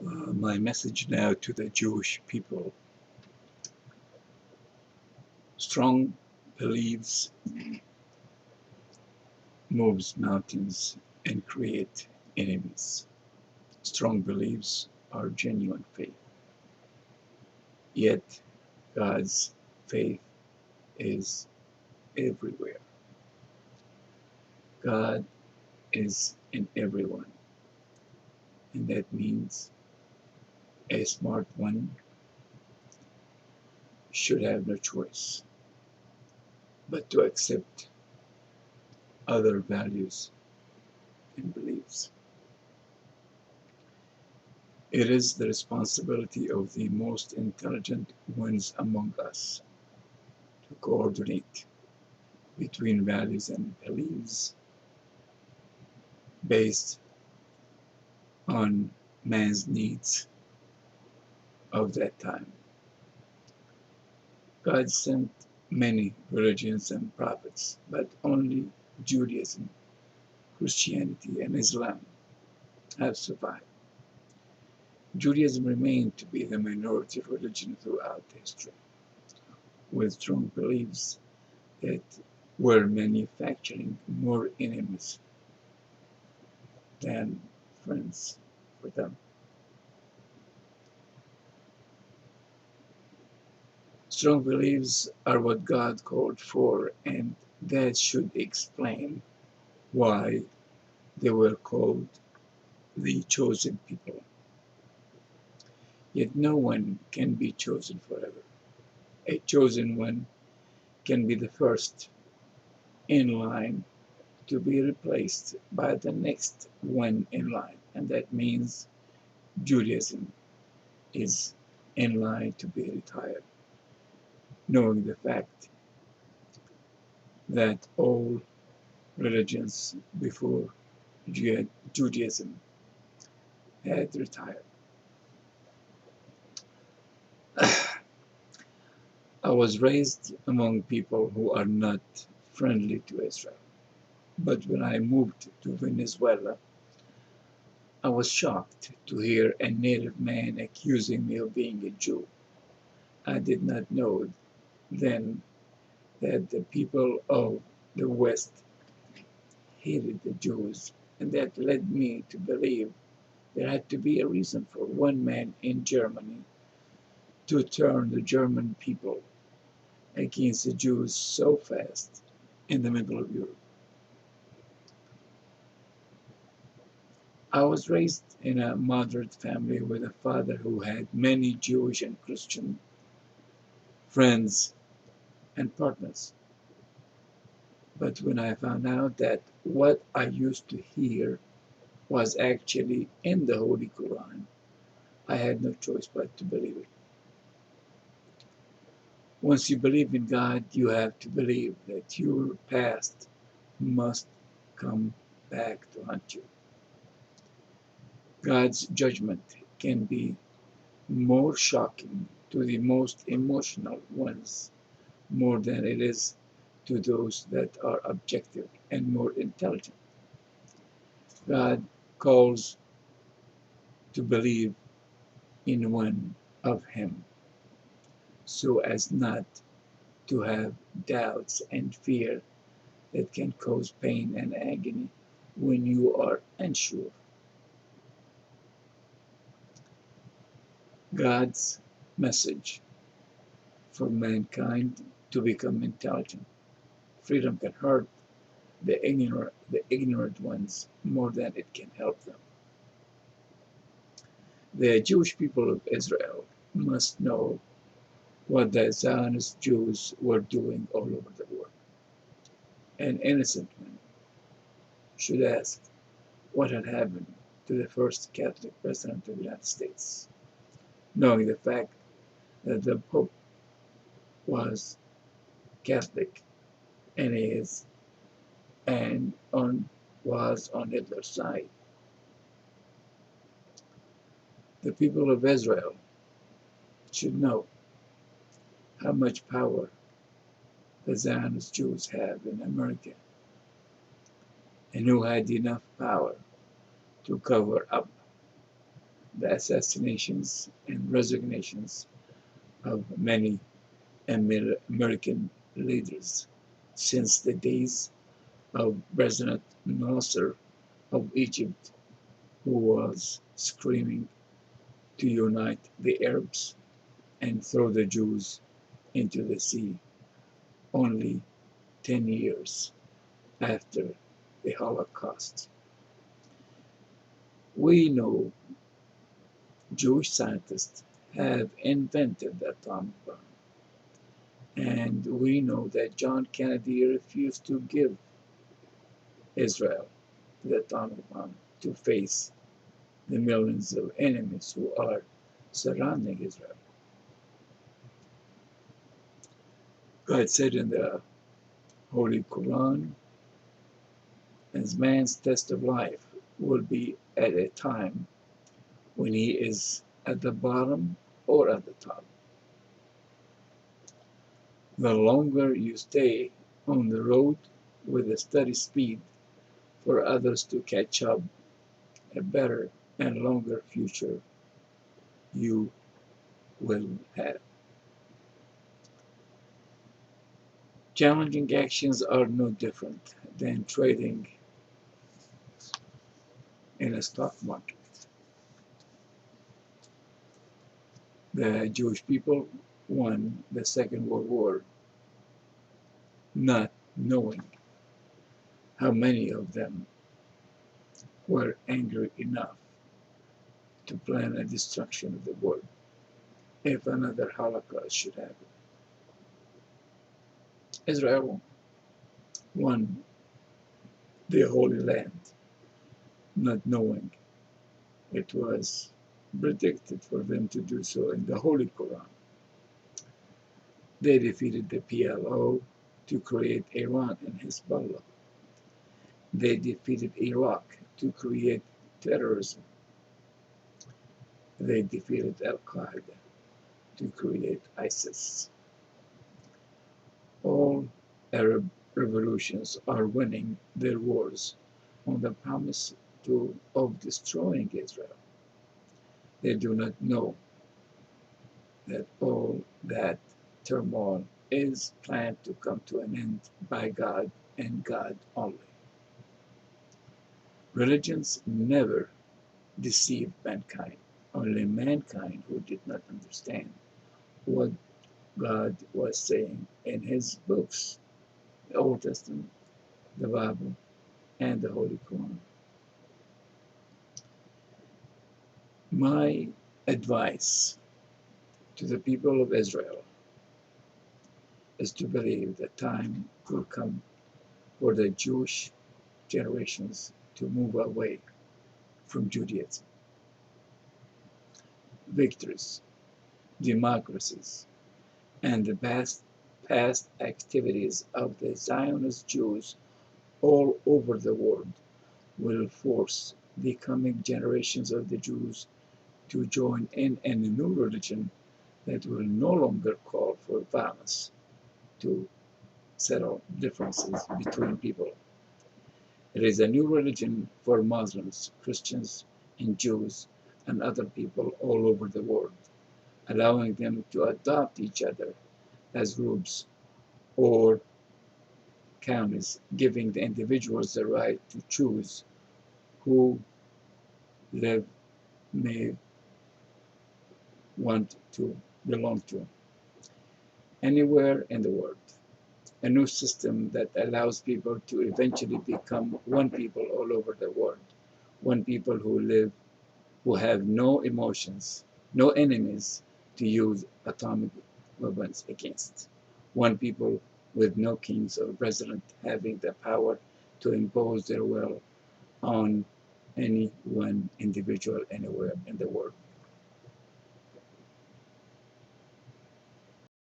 My message now to the Jewish people. Strong beliefs moves mountains and create enemies. Strong beliefs are genuine faith. Yet God's faith is everywhere. God is in everyone, and that means a smart one should have no choice but to accept other values and beliefs. It is the responsibility of the most intelligent ones among us to coordinate between values and beliefs based on man's needs of that time. God sent many religions and prophets, but only Judaism, Christianity, and Islam have survived. Judaism remained to be the minority religion throughout history, with strong beliefs that were manufacturing more enemies than friends for them. Strong beliefs are what God called for, and that should explain why they were called the chosen people. Yet no one can be chosen forever. A chosen one can be the first in line to be replaced by the next one in line, and that means Judaism is in line to be retired, knowing the fact that all religions before Judaism had retired. I was raised among people who are not friendly to Israel, but when I moved to Venezuela, I was shocked to hear a native man accusing me of being a Jew. I did not know then that the people of the West hated the Jews, and that led me to believe there had to be a reason for one man in Germany to turn the German people against the Jews so fast in the middle of Europe. I was raised in a moderate family with a father who had many Jewish and Christian friends and partners. But when I found out that what I used to hear was actually in the Holy Quran, I had no choice but to believe it. Once you believe in God, you have to believe that your past must come back to haunt you. God's judgment can be more shocking to the most emotional ones more than it is to those that are objective and more intelligent. God calls to believe in one of Him so as not to have doubts and fear that can cause pain and agony when you are unsure. God's message for mankind to become intelligent. Freedom can hurt the ignorant ones more than it can help them. The Jewish people of Israel must know what the Zionist Jews were doing all over the world. An innocent one should ask what had happened to the first Catholic president of the United States, knowing the fact that the Pope was Catholic and is and was on Hitler's side. The people of Israel should know how much power the Zionist Jews have in America, and who had enough power to cover up the assassinations and resignations of many American leaders since the days of President Nasser of Egypt, who was screaming to unite the Arabs and throw the Jews into the sea only 10 years after the Holocaust. We know Jewish scientists have invented the atomic bomb, and we know that John Kennedy refused to give Israel the atomic bomb to face the millions of enemies who are surrounding Israel. God said in the Holy Quran, as man's test of life will be at a time when he is at the bottom or at the top. The longer you stay on the road with a steady speed for others to catch up, a better and longer future you will have. Challenging actions are no different than trading in a stock market. The Jewish people won the Second World War not knowing how many of them were angry enough to plan a destruction of the world if another Holocaust should happen. Israel won the Holy Land not knowing it was predicted for them to do so in the Holy Quran. They defeated the P.L.O. to create Iran and Hezbollah. They defeated Iraq to create terrorism. They defeated Al-Qaeda to create ISIS. All Arab revolutions are winning their wars on the promise of destroying Israel. They do not know that all that turmoil is planned to come to an end by God and God only. Religions never deceived mankind. Only mankind who did not understand what God was saying in his books, the Old Testament, the Bible, and the Holy Quran. My advice to the people of Israel is to believe that time will come for the Jewish generations to move away from Judaism. Victories, democracies, and the past activities of the Zionist Jews all over the world will force the coming generations of the Jews to join in a new religion that will no longer call for violence to settle differences between people. It is a new religion for Muslims, Christians, and Jews and other people all over the world, allowing them to adopt each other as groups or counties, giving the individuals the right to choose who they may want to belong to anywhere in the world. A new system that allows people to eventually become one people all over the world, one people who have no emotions, no enemies to use atomic weapons against, one people with no kings or president having the power to impose their will on any one individual anywhere in the world.